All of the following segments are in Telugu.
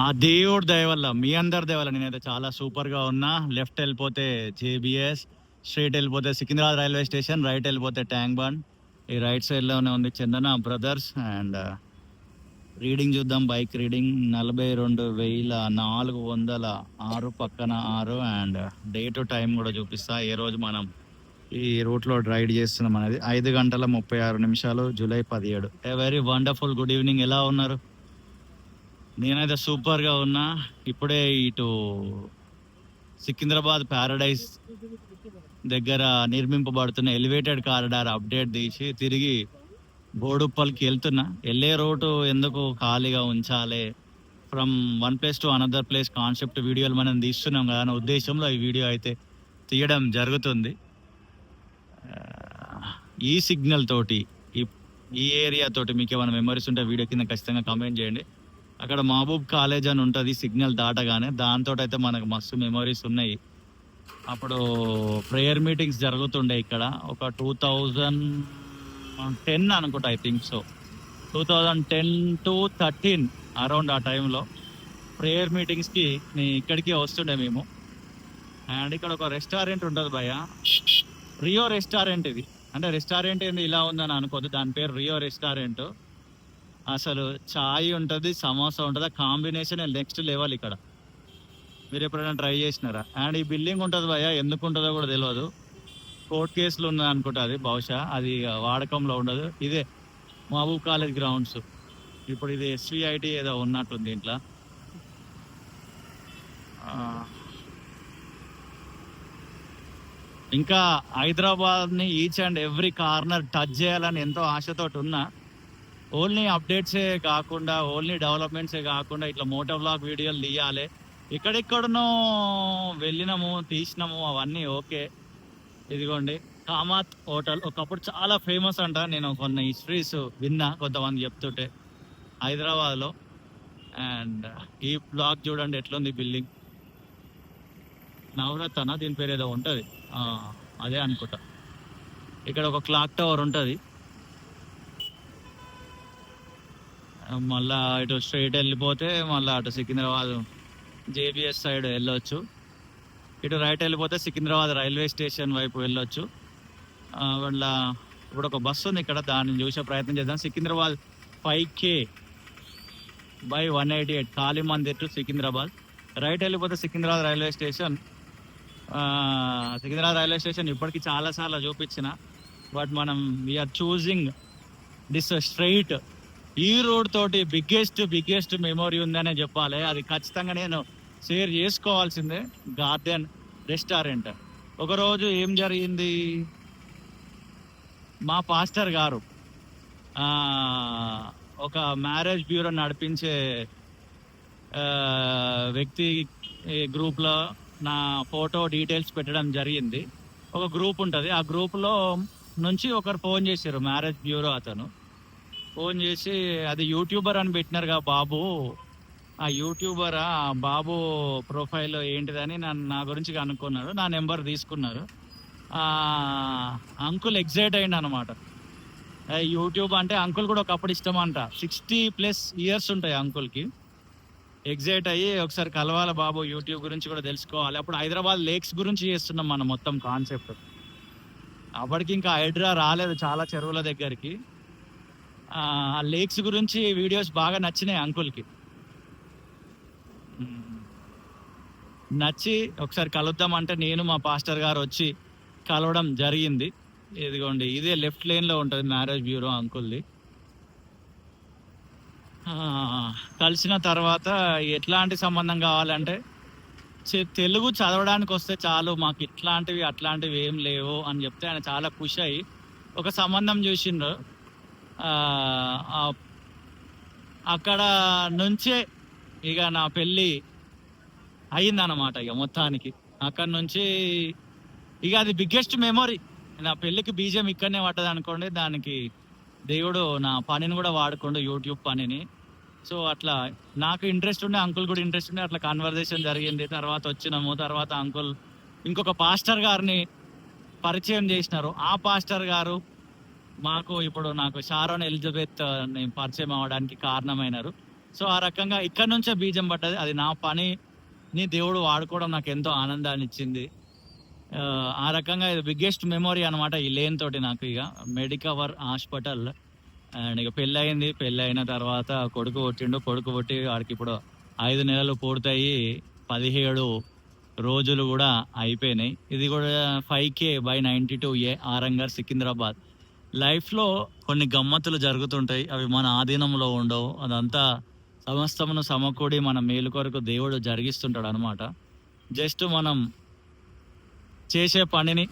ఆ దేవుడి దయ వల్ల, మీ అందరి దయ వల్ల నేనైతే చాలా సూపర్‌గా ఉన్నా. లెఫ్ట్ ఎళ్ళిపోతే జేబీఎస్, స్ట్రెయిట్ ఎళ్ళిపోతే సికింద్రాబాద్ రైల్వే స్టేషన్, రైట్ ఎళ్ళిపోతే ట్యాంక్ బండ్. ఈ రైట్ సైడ్‌లోనే ఉంది చందన బ్రదర్స్ అండ్ రీడింగ్ చూద్దాం. బైక్ రీడింగ్ 42,406 పక్కన 6 అండ్ డే టు టైమ్ కూడా చూపిస్తా. ఏ రోజు మనం ఈ రూట్‌లో రైడ్ చేస్తున్నాం అనేది 5 గంటల 36 నిమిషాలు, July 17. A very wonderful good evening. ఎలా ఉన్నారు? నేనైతే సూపర్‌గా ఉన్నా. ఇప్పుడే ఇటు సికింద్రాబాద్ ప్యారడైజ్ దగ్గర నిర్మింపబడుతున్న ఎలివేటెడ్ కారిడార్ అప్డేట్ తీసి తిరిగి బోడుప్పల్కి వెళ్తున్నా. వెళ్ళే రోడ్డు ఎందుకు ఖాళీగా ఉంచాలి, from one place to another place concept వీడియోలు మనం తీస్తున్నాం కదా అనే ఉద్దేశంలో ఈ వీడియో అయితే తీయడం జరుగుతుంది. ఈ సిగ్నల్ తోటి ఈ ఏరియా తోటి మీకు ఏమైనా మెమరీస్ ఉంటే వీడియో కింద ఖచ్చితంగా కామెంట్ చేయండి. అక్కడ మహబూబ్ కాలేజ్ అని ఉంటుంది సిగ్నల్ దాటగానే. దాంతో అయితే మనకు మస్తు మెమరీస్ ఉన్నాయి. అప్పుడు ప్రేయర్ మీటింగ్స్ జరుగుతుండే ఇక్కడ. ఒక 2010 అనుకుంటా, I think so 2010 to 13 around ఆ టైంలో ప్రేయర్ మీటింగ్స్కి ఇక్కడికి వస్తుండే మేము. అండ్ ఇక్కడ ఒక రెస్టారెంట్ ఉంటుంది భయ్య, రియో రెస్టారెంట్. ఇది అంటే రెస్టారెంట్ ఏంది ఇలా ఉందని అనుకోద్దు, దాని పేరు రియో రెస్టారెంట్. అసలు చాయ్ ఉంటుంది, సమోసా ఉంటుంది, ఆ కాంబినేషన్ నెక్స్ట్ లెవెల్. ఇక్కడ మీరు ఎప్పుడైనా ట్రై చేసినారా? అండ్ ఈ బిల్డింగ్ ఉంటుంది భయ్య, ఎందుకు ఉంటుందో కూడా తెలియదు. కోర్ట్ కేసులు ఉన్నది అనుకుంటా, అది బహుశా అది వాడకంలో ఉండదు. ఇదే మహబూబ్ కాలేజ్ గ్రౌండ్స్. ఇప్పుడు ఇది ఎస్విఐటి ఏదో ఉన్నట్టుంది ఇంట్లో. ఇంకా హైదరాబాద్ని each and every corner touch చేయాలని ఎంతో ఆశతోటి ఉన్నా. ఓన్లీ అప్డేట్సే కాకుండా, ఓన్లీ డెవలప్మెంట్సే కాకుండా ఇట్లా మోటో వ్లాగ్ వీడియోలు తీయాలి. ఎక్కడెక్కడనో వెళ్ళినాము, తీసినాము, అవన్నీ ఓకే. ఇదిగోండి కామాత్ హోటల్ ఒకప్పుడు చాలా ఫేమస్ అంట. నేను కొన్ని హిస్టరీస్ విన్నా కొంతమంది చెప్తుంటే హైదరాబాద్లో. అండ్ ఈ బ్లాక్ చూడండి ఎట్లుంది బిల్డింగ్. నవరత్న దీని పేరు ఏదో ఉంటుంది, అదే అనుకుంటా. ఇక్కడ ఒక క్లాక్ టవర్ ఉంటుంది. మళ్ళా ఇటు స్ట్రైట్ వెళ్ళిపోతే మళ్ళీ అటు సికింద్రాబాద్ జేబీఎస్ సైడ్ వెళ్ళొచ్చు. ఇటు రైట్ వెళ్ళిపోతే సికింద్రాబాద్ రైల్వే స్టేషన్ వైపు వెళ్ళొచ్చు. వాళ్ళ ఇప్పుడు ఒక బస్సు ఉంది ఇక్కడ, దాన్ని చూసే ప్రయత్నం చేద్దాం. Secunderabad 5K/188 Kali Mandir to Secunderabad. Right వెళ్ళిపోతే Secunderabad railway station. Secunderabad railway station ఇప్పటికీ చాలాసార్లు చూపించిన, బట్ మనం వీఆర్ చూజింగ్ దిస్ స్ట్రైట్. ఈ రోడ్ తోటి బిగ్గెస్ట్ మెమొరీ ఉందనే చెప్పాలి. అది ఖచ్చితంగా నేను షేర్ చేసుకోవాల్సిందే. Garden restaurant. ఒకరోజు ఏం జరిగింది, మా పాస్టర్ గారు ఒక మ్యారేజ్ బ్యూరో నడిపించే వ్యక్తి గ్రూప్లో నా ఫోటో డీటెయిల్స్ పెట్టడం జరిగింది. ఒక గ్రూప్ ఉంటుంది, ఆ గ్రూప్లో నుంచి ఒకరు ఫోన్ చేశారు, మ్యారేజ్ బ్యూరో అతను ఫోన్ చేసి, అది యూట్యూబర్ అని పెట్టినారుగా బాబు, ఆ యూట్యూబర్ బాబు ప్రొఫైల్ ఏంటిదని నా గురించి కనుక్కున్నారు. నా నెంబర్ తీసుకున్నారు. అంకుల్ ఎగ్జైట్ అయ్యిండు అనమాట. యూట్యూబ్ అంటే అంకుల్ కూడా ఒకప్పుడు ఇష్టం అంట. 60+ ఇయర్స్ ఉంటాయి అంకుల్కి. ఎగ్జైట్ అయ్యి ఒకసారి కలవాలి బాబు, యూట్యూబ్ గురించి కూడా తెలుసుకోవాలి. అప్పుడు హైదరాబాద్ లేక్స్ గురించి చేస్తున్నాం మనం మొత్తం కాన్సెప్ట్. అప్పటికి ఇంకా హైడ్రా రాలేదు చాలా చెరువుల దగ్గరికి. ఆ లేక్స్ గురించి వీడియోస్ బాగా నచ్చినాయి అంకుల్కి. నచ్చి ఒకసారి కలుద్దామంటే నేను మా పాస్టర్ గారు వచ్చి కలవడం జరిగింది. ఇదిగోండి ఇదే లెఫ్ట్ లేన్లో ఉంటుంది మ్యారేజ్ బ్యూరో అంకుల్ది. కలిసిన తర్వాత ఎట్లాంటి సంబంధం కావాలంటే, తెలుగు చదవడానికి వస్తే చాలు, మాకు ఇట్లాంటివి అట్లాంటివి ఏం లేవు అని చెప్తే ఆయన చాలా ఖుషి అయ్యి ఒక సంబంధం చూసిండ్రు. అక్కడ నుంచే ఇక నా పెళ్ళి అయిందన్నమాట. ఇక మొత్తానికి అక్కడ నుంచి ఇక అది బిగ్గెస్ట్ మెమొరీ. నా పెళ్ళికి బీజం ఇక్కడనే పడ్డది అనుకోండి. దానికి దేవుడు నా పనిని కూడా వాడుకోండు, యూట్యూబ్ పనిని. సో అట్లా నాకు ఇంట్రెస్ట్ ఉండే, అంకుల్ కూడా ఇంట్రెస్ట్ ఉండే, అట్లా కన్వర్జేషన్ జరిగింది. తర్వాత వచ్చినాము. తర్వాత అంకుల్ ఇంకొక పాస్టర్ గారిని పరిచయం చేసినారు. ఆ పాస్టర్ గారు మాకు ఇప్పుడు నాకు షారోన్ ఎలిజబెత్ పరిచయం అవ్వడానికి కారణమైనారు. సో ఆ రకంగా ఇక్కడ నుంచే బీజం పడ్డది. అది నా పనిని దేవుడు వాడుకోవడం నాకు ఎంతో ఆనందాన్ని ఇచ్చింది. ఆ రకంగా ఇది బిగ్గెస్ట్ మెమొరీ అనమాట ఈ లేన్ తోటి నాకు. ఇక మెడికవర్ హాస్పిటల్ అండ్ ఇక పెళ్ళయింది. పెళ్ళైన తర్వాత కొడుకు పుట్టిండు. కొడుకు పుట్టి వాడికి ఇప్పుడు 5 నెలలు పూర్తయి 17 రోజులు కూడా అయిపోయినాయి. ఇది కూడా 5K/92A ఆరంగర్ సికింద్రాబాద్. లైఫ్లో కొన్ని గమ్మత్తులు జరుగుతుంటాయి. అవి మన ఆధీనంలో ఉండవు. అదంతా సమస్తమును సమకూడి మన మేలు కొరకు దేవుడు జరిగిస్తుంటాడు అనమాట. జస్ట్ మనం చేసే పనిని,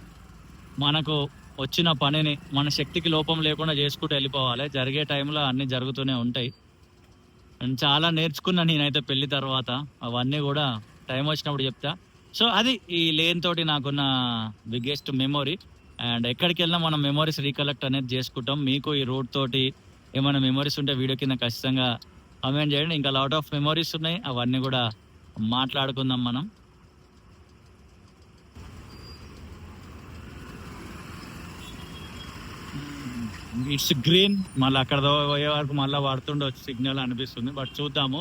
మనకు వచ్చిన పనిని మన శక్తికి లోపం లేకుండా చేసుకుంటూ వెళ్ళిపోవాలి. జరిగే టైంలో అన్నీ జరుగుతూనే ఉంటాయి. అండ్ చాలా నేర్చుకున్నా నేనైతే పెళ్లి తర్వాత. అవన్నీ కూడా టైం వచ్చినప్పుడు చెప్తా. సో అది ఈ లేన్ తోటి నాకున్న బిగ్గెస్ట్ మెమొరీ. అండ్ ఎక్కడికి వెళ్ళినా మనం మెమొరీస్ రీకలెక్ట్ అనేది చేసుకుంటాం. మీకు ఈ రూట్ తోటి ఏమైనా మెమొరీస్ ఉంటే వీడియో కింద ఖచ్చితంగా కామెంట్ చేయండి. ఇంకా లాట్ ఆఫ్ మెమొరీస్ ఉన్నాయి, అవన్నీ కూడా మాట్లాడుకుందాం మనం. It's green. మళ్ళీ అక్కడ పోయే వరకు మళ్ళీ పడుతుండొచ్చు సిగ్నల్ అనిపిస్తుంది, బట్ చూద్దాము.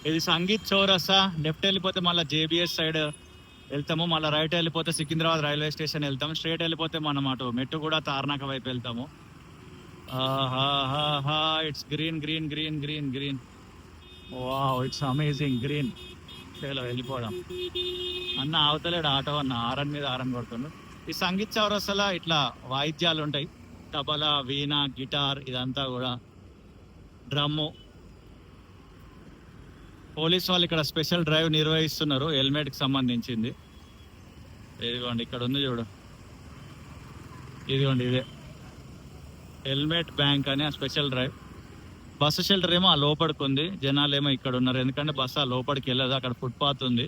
ఇది సంగీత్ చౌరస్తా. లెఫ్ట్ వెళ్ళిపోతే మళ్ళీ జేబిఎస్ సైడ్ వెళ్తాము. మళ్ళీ రైట్ వెళ్ళిపోతే సికింద్రాబాద్ రైల్వే స్టేషన్ వెళ్తాము. స్ట్రైట్ వెళ్ళిపోతే మనం అటు మెట్టు కూడా తార్నాక వైపు వెళ్తాము. It's green green green green green. Wow, it's amazing green. చలో వెళ్ళిపోదాం. అన్న అవతలేడు ఆటో అన్న, ఆరన్ మీద ఆరన్ కొడుతుండు. ఈ సంగీత్ చౌరస్తాలో ఇట్లా వాయిద్యాలు ఉంటాయి. తబలా, వీణ, గిటార్, ఇదంతా కూడా డ్రమ్ము. పోలీస్ వాళ్ళు ఇక్కడ స్పెషల్ డ్రైవ్ నిర్వహిస్తున్నారు హెల్మెట్కి సంబంధించింది. ఇదిగోండి ఇక్కడ ఉంది చూడు, ఇదిగోండి ఇదే హెల్మెట్ బ్యాంక్ అని ఆ స్పెషల్ డ్రైవ్. బస్సు షెల్టర్ ఏమో ఆ లోపలికి ఉంది, జనాలు ఏమో ఇక్కడ ఉన్నారు. ఎందుకంటే బస్సు ఆ లోపలికి వెళ్ళదు, అక్కడ ఫుట్పాత్ ఉంది.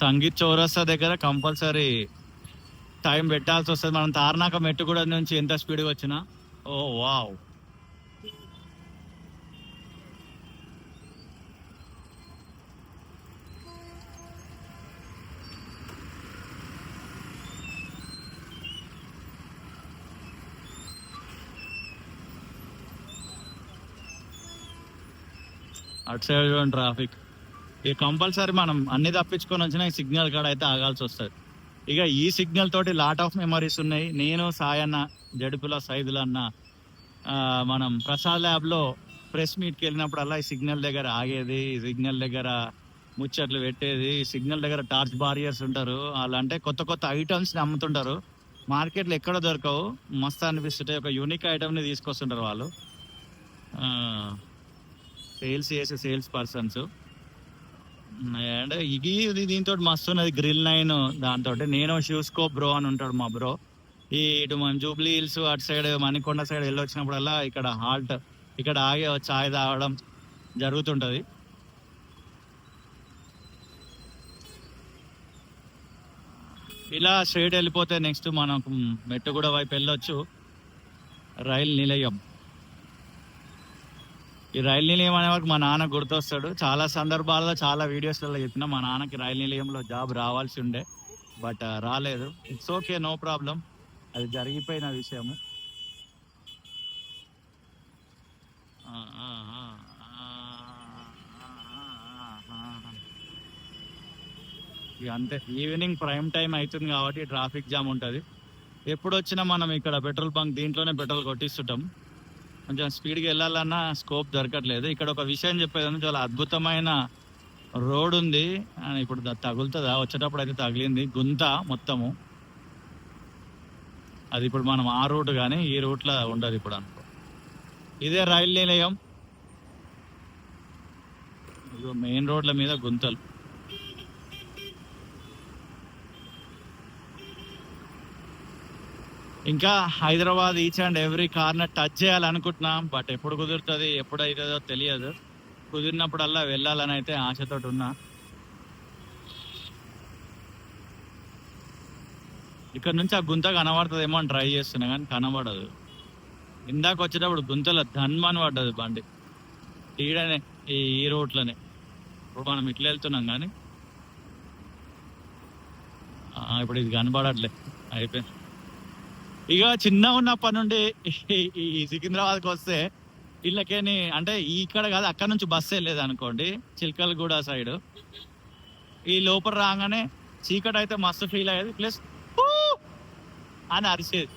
సంగీత్ చౌరస్తా దగ్గర కంపల్సరీ టైం పెట్టాల్సి వస్తుంది. మనం తార్నాక మెట్టు కూడా నుంచి ఎంత స్పీడ్గా వచ్చినా. ఓ వావ్, అటు సైడ్ ట్రాఫిక్. ఇక కంపల్సరీ మనం అన్ని తప్పించుకొని వచ్చినా ఈ సిగ్నల్ కాడ అయితే ఆగాల్సి వస్తుంది. ఇక ఈ సిగ్నల్ తోటి లాట్ ఆఫ్ మెమరీస్ ఉన్నాయి. నేను, సాయన్న, జడుపుల సైదులన్న మనం ప్రసాద్ ల్యాబ్లో ప్రెస్ మీట్కి వెళ్ళినప్పుడల్లా ఈ సిగ్నల్ దగ్గర ఆగేది, ఈ సిగ్నల్ దగ్గర ముచ్చట్లు పెట్టేది. ఈ సిగ్నల్ దగ్గర టార్చ్ బారియర్స్ ఉంటారు. అలా అంటే కొత్త కొత్త ఐటమ్స్ని అమ్ముతుంటారు. మార్కెట్లో ఎక్కడ దొరకవు, మస్తు అనిపిస్తుంటాయి. ఒక యూనిక్ ఐటమ్ని తీసుకొస్తుంటారు వాళ్ళు, సేల్స్ చేసే సేల్స్ పర్సన్స్. అండ్ ఇది దీంతో మస్తు ఉన్నది గ్రిల్ 9. దాంతో నేను షూస్కోప్ బ్రో అని ఉంటాడు మా బ్రో. ఇటు మనం జూబ్లీ హిల్స్ అటు సైడ్ మణికొండ సైడ్ వెళ్ళొచ్చినప్పుడల్లా ఇక్కడ హాల్ట్, ఇక్కడ ఆగి చాయ్ తాగడం జరుగుతుంటుంది. ఇలా స్ట్రైట్ వెళ్ళిపోతే నెక్స్ట్ మనం మెట్టుగూడ వైపు వెళ్ళొచ్చు. రైల్ నిలయం. ఈ రైలు నిలయం అనే వరకు మా నాన్న గుర్తొస్తాడు. చాలా సందర్భాల్లో చాలా వీడియోస్లలో చెప్పిన మా నాన్నకి రైలు నిలయంలో జాబ్ రావాల్సి ఉండే, బట్ రాలేదు. ఇట్స్ ఓకే, నో ప్రాబ్లం, అది జరిగిపోయిన విషయము. ఇక అంతే, ఈవినింగ్ ప్రైమ్ టైం అవుతుంది కాబట్టి ట్రాఫిక్ జామ్ ఉంటుంది. ఎప్పుడు వచ్చినా మనం ఇక్కడ పెట్రోల్ బంక్ దీంట్లోనే పెట్రోల్ కొట్టిస్తుంటాం. కొంచెం స్పీడ్గా వెళ్ళాలన్నా స్కోప్ దొరకట్లేదు. ఇక్కడ ఒక విషయం చెప్పేదాన్ని, చాలా అద్భుతమైన రోడ్ ఉంది. ఇప్పుడు తగులుతుందా, వచ్చేటప్పుడు అయితే తగిలింది గుంత మొత్తము. అది ఇప్పుడు మనం ఆ రూట్ కానీ ఈ రూట్లో ఉండదు ఇప్పుడు అనుకో. ఇదే రైలు నిలయం. మెయిన్ రోడ్ల మీద గుంతలు. ఇంకా Hyderabad each and every corner touch చేయాలనుకుంటున్నాం, బట్ ఎప్పుడు కుదురుతుంది, ఎప్పుడు అవుతుందో తెలియదు. కుదిరినప్పుడల్లా వెళ్ళాలని అయితే ఆశతో ఉన్నా. ఇక్కడ నుంచి ఆ గుంత కనబడుతుందేమో అని ట్రై చేస్తున్నా కానీ కనబడదు. ఇందాక వచ్చేటప్పుడు గుంతలో ధన్మని పడ్డది బండి ఈడనే, ఈ రోడ్లోనే. ఇప్పుడు మనం ఇట్లా వెళ్తున్నాం కానీ ఇప్పుడు ఇది కనబడట్లే, అయిపోయింది. ఇక చిన్న ఉన్నప్పటి నుండి ఈ సికింద్రాబాద్కి వస్తే వీళ్ళకేని అంటే ఇక్కడ కాదు అక్కడ నుంచి బస్సు వెళ్ళేది అనుకోండి చిల్కలగూడ సైడ్. ఈ లోపల రాగానే చీకటి అయితే మస్తు ఫీల్ అయ్యేది, ప్లస్ అని అరిచేది.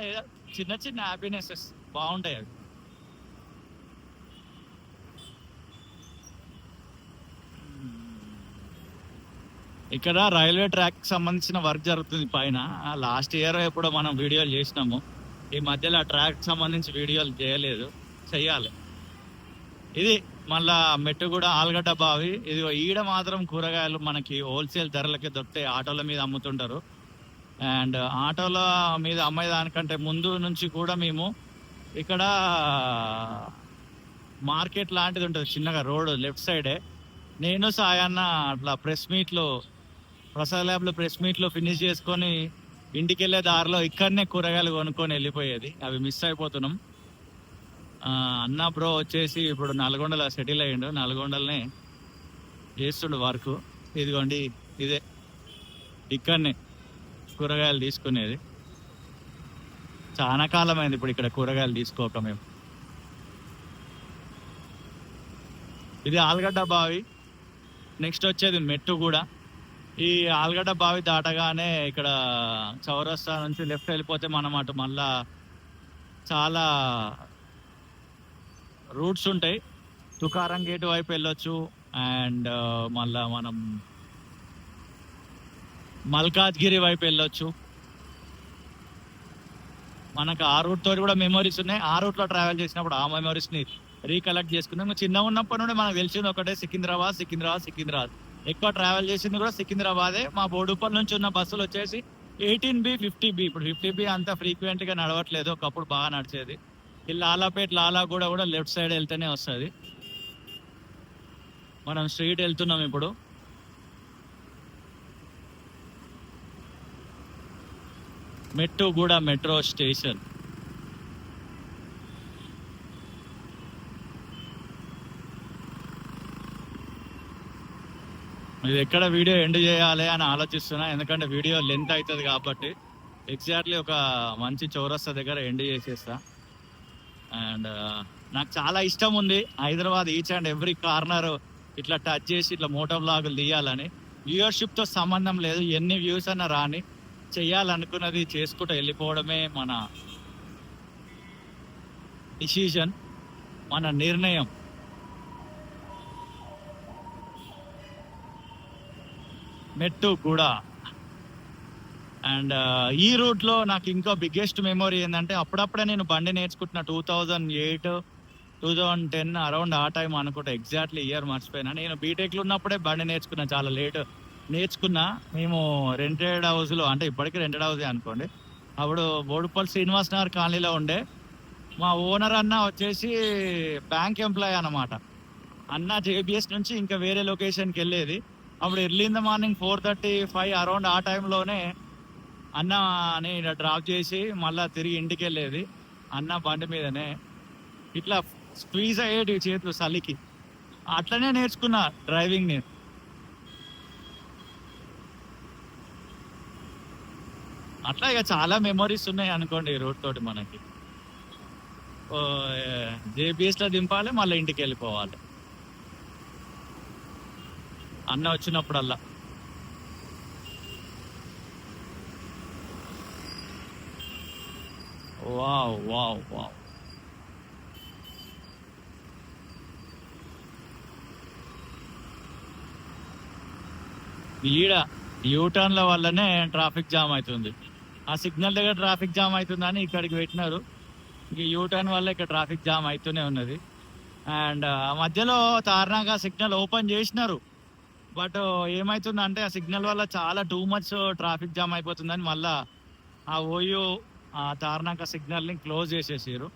ఏదో చిన్న చిన్న హ్యాపీనెసెస్ బాగుంటాయి అవి. ఇక్కడ రైల్వే ట్రాక్ సంబంధించిన వర్క్ జరుగుతుంది పైన. లాస్ట్ ఇయర్ ఎప్పుడో మనం వీడియోలు చేసినాము. ఈ మధ్యలో ఆ ట్రాక్ సంబంధించి వీడియోలు చేయలేదు, చెయ్యాలి. ఇది మళ్ళా మెట్టు కూడా ఆలుగడ్డ బావి. ఇది ఈడ మాత్రం కూరగాయలు మనకి హోల్సేల్ ధరలకి దొరుకుతాయి, ఆటోల మీద అమ్ముతుంటారు. అండ్ ఆటోల మీద అమ్మేదానికంటే ముందు నుంచి కూడా మేము ఇక్కడ మార్కెట్ లాంటిది ఉంటుంది చిన్నగా, రోడ్ లెఫ్ట్ సైడే. నేను సాయన్న అట్లా ప్రసాద్ ల్యాబ్లో ప్రెస్ మీట్లో ఫినిష్ చేసుకొని ఇంటికి వెళ్ళే దారిలో ఇక్కడనే కూరగాయలు కొనుక్కొని వెళ్ళిపోయేది. అవి మిస్ అయిపోతున్నాం. అన్న బ్రో వచ్చేసి ఇప్పుడు నల్గొండలో సెటిల్ అయ్యిండు, నల్గొండలనే చేస్తుండు వర్క్. ఇదిగోండి ఇదే ఇక్కడనే కూరగాయలు తీసుకునేది. చాలా కాలం అయింది ఇప్పుడు ఇక్కడ కూరగాయలు తీసుకోక మేము. ఇది ఆలుగడ్డ బావి. నెక్స్ట్ వచ్చేది మెట్టు కూడా. ఈ ఆలుగడ్డ బావి దాటగానే ఇక్కడ చౌరస్తా నుంచి లెఫ్ట్ వెళ్ళిపోతే మనం అటు మళ్ళా చాలా రూట్స్ ఉంటాయి. తుకారం గేట్ వైపు వెళ్ళొచ్చు, అండ్ మళ్ళా మనం మల్కాజ్గిరి వైపు వెళ్ళొచ్చు. మనకు ఆ రూట్ తోటి కూడా మెమరీస్ ఉన్నాయి. ఆ రూట్లో ట్రావెల్ చేసినప్పుడు ఆ మెమరీస్ని రీకలెక్ట్ చేసుకున్నాం. చిన్న ఉన్నప్పటి నుండి మనకు తెలిసింది ఒకటే, సికింద్రాబాద్. ఎక్కువ ట్రావెల్ చేసింది కూడా సికింద్రాబాదే. మా బోడుపల్లి నుంచి ఉన్న బస్సులు వచ్చేసి 18B, 50B. ఇప్పుడు 50B అంత ఫ్రీక్వెంట్గా నడవట్లేదు, ఒకప్పుడు బాగా నడిచేది. ఈ లాలాపేట్ లాలాగూడ కూడా లెఫ్ట్ సైడ్ వెళ్తేనే వస్తుంది. మనం స్ట్రీట్ వెళ్తున్నాం ఇప్పుడు. Mettuguda metro station. ఇది ఎక్కడ వీడియో ఎండ్ చేయాలి అని ఆలోచిస్తున్నా, ఎందుకంటే వీడియో లెంత్ అవుతుంది కాబట్టి. ఎగ్జాక్ట్లీ ఒక మంచి చౌరస్తా దగ్గర ఎండ్ చేసేస్తా. అండ్ నాకు చాలా ఇష్టం ఉంది Hyderabad each and every corner ఇట్లా టచ్ చేసి ఇట్లా మోటో వ్లాగులు తీయాలని. వ్యూవర్షిప్తో సంబంధం లేదు, ఎన్ని వ్యూస్ అన్నా రాని, చెయ్యాలనుకున్నది చేసుకుంటూ వెళ్ళిపోవడమే మన డిసిజన్, మన నిర్ణయం. మెట్టు కూడా. అండ్ ఈ రూట్లో నాకు ఇంకో బిగ్గెస్ట్ మెమొరీ ఏంటంటే, అప్పుడప్పుడే నేను బండి నేర్చుకుంటున్నా. 2008, 2010 అరౌండ్ ఆ టైం అనుకుంటా, ఎగ్జాక్ట్లీ ఇయర్ మర్చిపోయినా. నేను బీటెక్లో ఉన్నప్పుడే బండి నేర్చుకున్నా, చాలా లేట్ నేర్చుకున్నా. మేము రెంటెడ్ హౌస్లో, అంటే ఇప్పటికీ రెంటెడ్ హౌసే అనుకోండి. అప్పుడు బోడుపల్లి శ్రీనివాస్ నగర్ కాలనీలో ఉండే. మా ఓనర్ అన్న వచ్చేసి బ్యాంక్ ఎంప్లాయ్ అన్నమాట. అన్న జేబిఎస్ నుంచి ఇంకా వేరే లొకేషన్కి వెళ్ళేది. అప్పుడు early in the morning 4:35 around ఆ టైంలోనే అన్నని డ్రాప్ చేసి మళ్ళీ తిరిగి ఇంటికి వెళ్ళేది. అన్న బండి మీదనే ఇట్లా స్క్వీజ్ అయ్యేటి చేతులు చలికి. అట్లనే నేర్చుకున్నా డ్రైవింగ్ నేను. అట్లా ఇక చాలా మెమరీస్ ఉన్నాయి అనుకోండి ఈ రోడ్ తోటి మనకి. జేబిఎస్లో దింపాలి, మళ్ళీ ఇంటికి వెళ్ళిపోవాలి అన్న వచ్చినప్పుడల్లా. Wow wow wow. ఈడ యూటర్న్ల వల్లనే ట్రాఫిక్ జామ్ అవుతుంది. ఆ సిగ్నల్ దగ్గర ట్రాఫిక్ జామ్ అవుతుందని ఇక్కడికి పెట్టినారు. ఇక యూటర్న్ వల్ల ఇక్కడ ట్రాఫిక్ జామ్ అవుతూనే ఉన్నది. అండ్ ఆ మధ్యలో తార్నాక సిగ్నల్ ఓపెన్ చేసినారు, బట్ ఏమవుతుందంటే ఆ సిగ్నల్ వల్ల చాలా టూ మచ్ ట్రాఫిక్ జామ్ అయిపోతుందని మళ్ళా ఆ ఓయో ఆ తార్నాక సిగ్నల్ని క్లోజ్ చేసేసారు.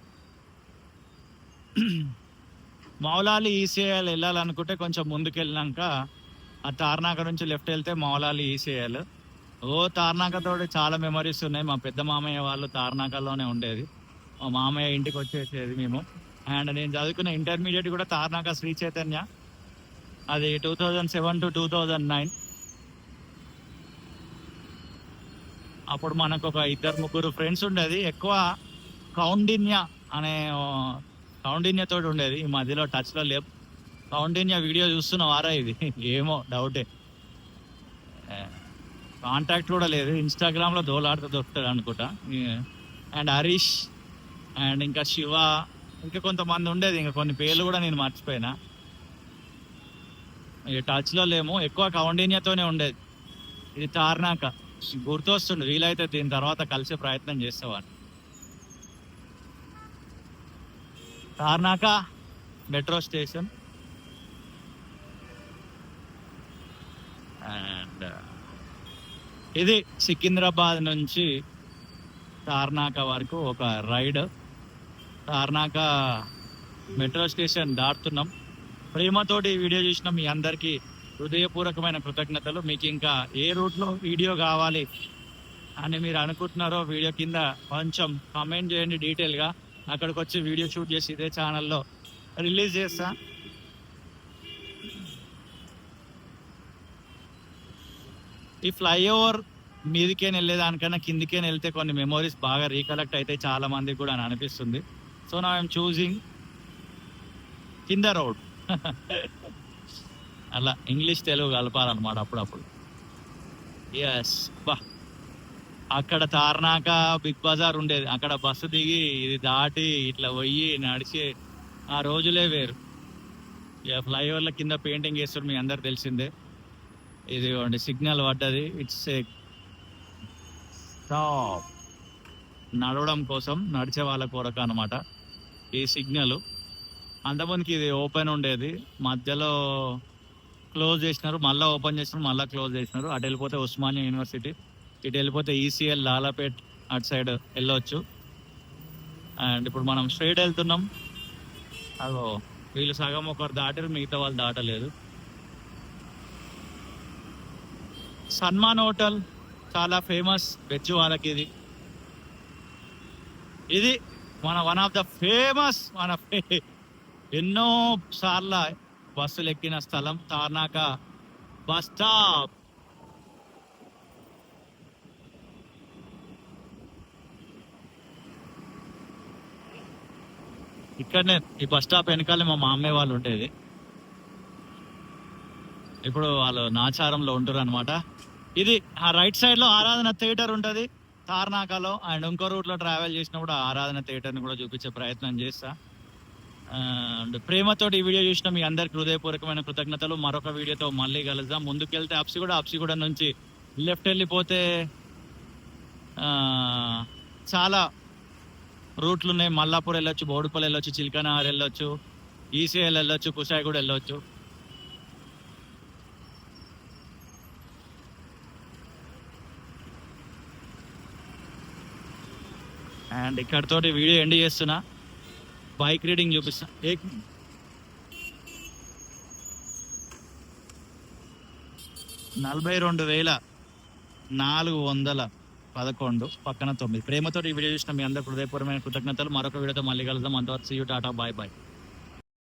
మౌలాలి ఈసీఐఎల్ వెళ్ళాలనుకుంటే కొంచెం ముందుకు వెళ్ళినాక ఆ తార్నాక నుంచి లెఫ్ట్ వెళ్తే మౌలాలి ఈసీఐఎల్. తార్నాకతో చాలా మెమరీస్ ఉన్నాయి. మా పెద్ద మామయ్య వాళ్ళు తార్నాకలోనే ఉండేది. మా మామయ్య ఇంటికి వచ్చేసేది మేము. అండ్ నేను చదువుకున్న ఇంటర్మీడియట్ కూడా తార్నాక శ్రీ చైతన్య. అది 2007 to 2009. అప్పుడు మనకు ఒక 2-3 ఫ్రెండ్స్ ఉండేది. ఎక్కువ కౌండిన్య అనే కౌండిన్యతో ఉండేది. ఈ మధ్యలో టచ్లో లేవు. కౌండిన్య వీడియో చూస్తున్నవారా ఇది? ఏమో డౌటే. కాంటాక్ట్ కూడా లేదు. ఇన్స్టాగ్రామ్లో దోలాడుతూ దొరుకుతాడు అనుకుంటా. అండ్ హరీష్ అండ్ ఇంకా శివ, ఇంకా కొంతమంది ఉండేది. ఇంకా కొన్ని పేర్లు కూడా నేను మర్చిపోయినా. ఈ టచ్లో లేము. ఎక్కువ కౌండిన్యతోనే ఉండేది. ఇది తార్నాక గుర్తొస్తుంది. వీలైతే దీని తర్వాత కలిసే ప్రయత్నం చేసేవాడిని. తార్నాక మెట్రో స్టేషన్ అండ్ ఇది సికింద్రాబాద్ నుంచి తార్నాక వరకు ఒక రైడ్. తార్నాక మెట్రో స్టేషన్ దాటుతున్నాం. ప్రేమతోటి వీడియో చూసిన మీ అందరికీ హృదయపూర్వకమైన కృతజ్ఞతలు. మీకు ఇంకా ఏ రూట్లో వీడియో కావాలి అని మీరు అనుకుంటున్నారో వీడియో కింద కొంచెం కామెంట్ చేయండి డీటెయిల్గా. అక్కడికి వచ్చి వీడియో షూట్ చేసి ఇదే ఛానల్లో రిలీజ్ చేస్తా. ఈ ఫ్లైఓవర్ మీదికేని వెళ్ళేదానికన్నా కిందికేని వెళ్తే కొన్ని మెమోరీస్ బాగా రీకలెక్ట్ అయితే చాలా మందికి కూడా అని అనిపిస్తుంది. సో నా ఐఎమ్ చూసింగ్ కింద రోడ్. అలా ఇంగ్లీష్ తెలుగు కలపాలన్నమాట అప్పుడప్పుడు. ఎస్ బా, అక్కడ తార్నాక బిగ్ బజార్ ఉండేది. అక్కడ బస్సు దిగి ఇది దాటి ఇట్లా పోయి నడిచి ఆ రోజులే వేరు. ఇక ఫ్లైఓవర్ల కింద పెయింటింగ్ వేస్తారు, మీ అందరు తెలిసిందే. ఇది సిగ్నల్ పడ్డది. It's a stop. నడవడం కోసం నడిచే వాళ్ళ కొరకు అనమాట ఈ సిగ్నల్. అంతమందికి ఇది ఓపెన్ ఉండేది, మధ్యలో క్లోజ్ చేసినారు, మళ్ళీ ఓపెన్ చేసినారు, మళ్ళీ క్లోజ్ చేసినారు. అటు వెళ్ళిపోతే ఉస్మానియా యూనివర్సిటీ, ఇటు వెళ్ళిపోతే ఈసీఎల్ లాలాపేట్ అటు సైడ్ వెళ్ళొచ్చు. అండ్ ఇప్పుడు మనం స్ట్రైట్ వెళ్తున్నాం. అదో వీళ్ళు సగం ఒకరు దాటారు, మిగతా వాళ్ళు దాటలేదు. సన్మాన్ హోటల్ చాలా ఫేమస్ వెజ్ వాళ్ళకి. ఇది మన వన్ ఆఫ్ ద ఫేమస్, ఎన్నో సార్ల బస్సులు ఎక్కిన స్థలం తార్నాక బస్ స్టాప్. ఇక్కడనే ఈ బస్ స్టాప్ వెనకాలే మా మామయ్య వాళ్ళు ఉండేది. ఇప్పుడు వాళ్ళు నాచారంలో ఉంటారు అనమాట. ఇది ఆ రైట్ సైడ్ లో ఆరాధన థియేటర్ ఉంటుంది తార్నాకలో. అండ్ ఇంకో రూట్ లో ట్రావెల్ చేసినప్పుడు ఆరాధన థియేటర్ ని కూడా చూపించే ప్రయత్నం చేస్తా. అండ్ ప్రేమతోటి ఈ వీడియో చూసిన మీ అందరికి హృదయపూర్వకమైన కృతజ్ఞతలు. మరొక వీడియోతో మళ్ళీ కలుద్దాం. ముందుకెళ్తే అప్సిగూడ నుంచి లెఫ్ట్ వెళ్ళిపోతే చాలా రూట్లు ఉన్నాయి. మల్లాపూర్ వెళ్ళొచ్చు, బోడుపల్లి వెళ్ళొచ్చు, చిల్కనగర్ వెళ్ళొచ్చు, ఈసీఎల్ వెళ్ళొచ్చు, కుషాయిగూడ వెళ్ళొచ్చు. అండ్ ఇక్కడతోటి వీడియో ఎండ్ చేస్తున్నా. బైక్ రీడింగ్ చూపిస్తా. 42,411 పక్కన 9. ప్రేమతో ఈ వీడియో చూసిన మీ అందరూ హృదయపూర్వకమైన కృతజ్ఞతలు. మరొక వీడియోతో మళ్ళీ కలుద్దాం. అంతవరకు సీ యూ, టాటా, బాయ్ బాయ్.